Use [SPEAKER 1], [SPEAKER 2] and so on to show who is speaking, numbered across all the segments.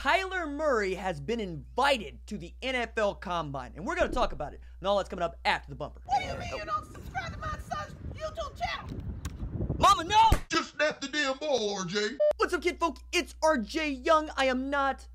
[SPEAKER 1] Kyler Murray has been invited to the NFL Combine, and we're going to talk about it. And all that's coming up after the bumper.
[SPEAKER 2] What do you mean you don't subscribe to my son's YouTube channel?
[SPEAKER 1] Mama, no!
[SPEAKER 3] Just snap the damn ball, RJ.
[SPEAKER 1] What's up, kid folk? It's RJ Young. I am not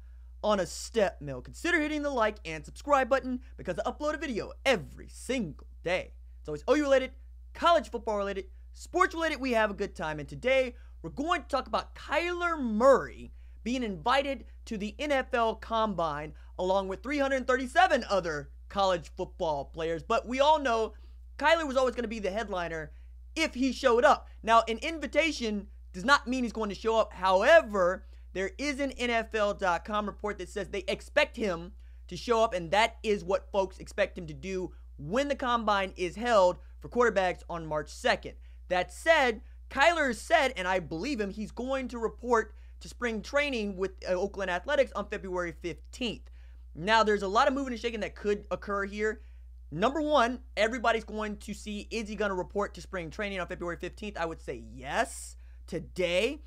[SPEAKER 1] on a step mill. Consider hitting the like and subscribe button because I upload a video every single day. It's always OU related, college football related, sports related. We have a good time, and today we're going to talk about Kyler Murray being invited to the NFL Combine along with 337 other college football players. But we all know Kyler was always going to be the headliner if he showed up. Now, an invitation does not mean he's going to show up. However, there is an NFL.com report that says they expect him to show up, and that is what folks expect him to do when the Combine is held for quarterbacks on March 2nd. That said, Kyler has said, and I believe him, he's going to report to spring training with Oakland Athletics on February 15th. Now, there's a lot of moving and shaking that could occur here. Number one, everybody's going to see, is he going to report to spring training on February 15th? I would say yes. Today,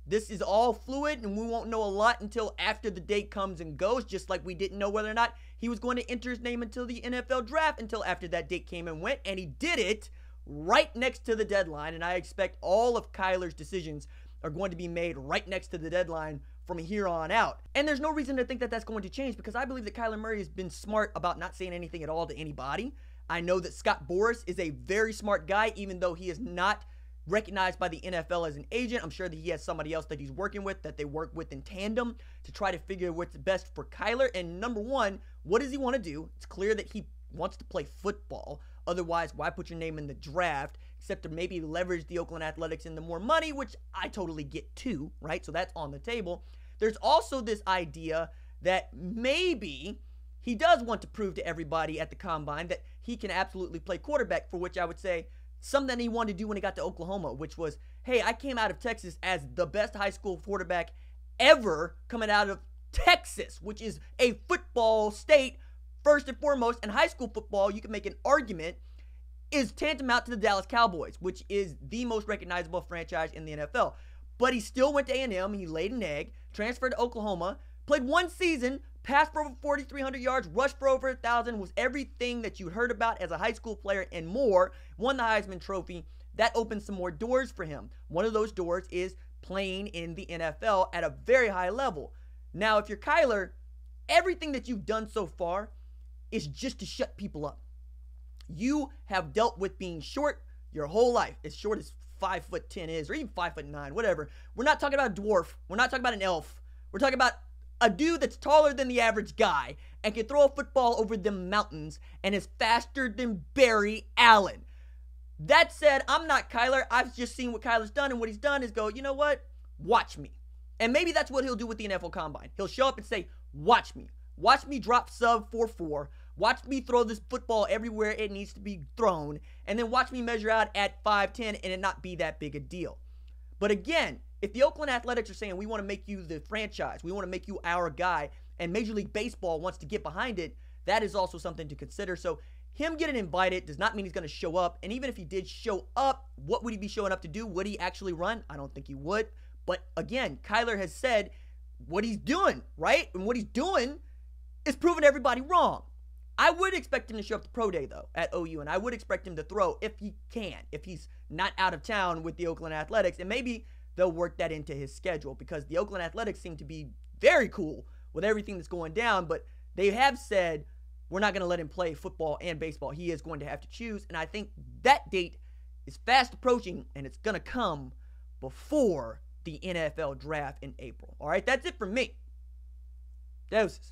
[SPEAKER 1] this is all fluid, and we won't know a lot until after the date comes and goes, just like we didn't know whether or not he was going to enter his name until the NFL draft until after that date came and went, and he did it right next to the deadline, and I expect all of Kyler's decisions are going to be made right next to the deadline from here on out. And there's no reason to think that that's going to change because I believe that Kyler Murray has been smart about not saying anything at all to anybody. I know that Scott Boras is a very smart guy, even though he is not recognized by the NFL as an agent. I'm sure that he has somebody else that he's working with, that they work with in tandem to try to figure what's best for Kyler. And number one, what does he want to do? It's clear that he wants to play football. Otherwise, why put your name in the draft except to maybe leverage the Oakland Athletics into more money, which I totally get too, right? So that's on the table. There's also this idea that maybe he does want to prove to everybody at the Combine that he can absolutely play quarterback, for which I would say something he wanted to do when he got to Oklahoma, which was, hey, I came out of Texas as the best high school quarterback ever coming out of Texas, which is a football state first and foremost, and high school football, you can make an argument, is tantamount to the Dallas Cowboys, which is the most recognizable franchise in the NFL. But he still went to A&M, he laid an egg, transferred to Oklahoma, played one season, passed for over 4,300 yards, rushed for over 1,000, was everything that you heard about as a high school player and more, won the Heisman Trophy. That opened some more doors for him. One of those doors is playing in the NFL at a very high level. Now, if you're Kyler, everything that you've done so far is just to shut people up. You have dealt with being short your whole life, as short as 5'10" is, or even 5'9", whatever. We're not talking about a dwarf. We're not talking about an elf. We're talking about a dude that's taller than the average guy and can throw a football over the mountains and is faster than Barry Allen. That said, I'm not Kyler. I've just seen what Kyler's done, and what he's done is go, you know what? Watch me. And maybe that's what he'll do with the NFL Combine. He'll show up and say, watch me. Watch me drop sub 4.4. Watch me throw this football everywhere it needs to be thrown. And then watch me measure out at 5'10" and it not be that big a deal. But again, if the Oakland Athletics are saying, we want to make you the franchise, we want to make you our guy, and Major League Baseball wants to get behind it, that is also something to consider. So him getting invited does not mean he's going to show up. And even if he did show up, what would he be showing up to do? Would he actually run? I don't think he would. But again, Kyler has said what he's doing, right? And what he's doing is proving everybody wrong. I would expect him to show up to Pro Day, though, at OU, and I would expect him to throw if he can, if he's not out of town with the Oakland Athletics, and maybe they'll work that into his schedule because the Oakland Athletics seem to be very cool with everything that's going down, but they have said we're not going to let him play football and baseball. He is going to have to choose, and I think that date is fast approaching, and it's going to come before the NFL draft in April. All right, that's it from me. Deuces.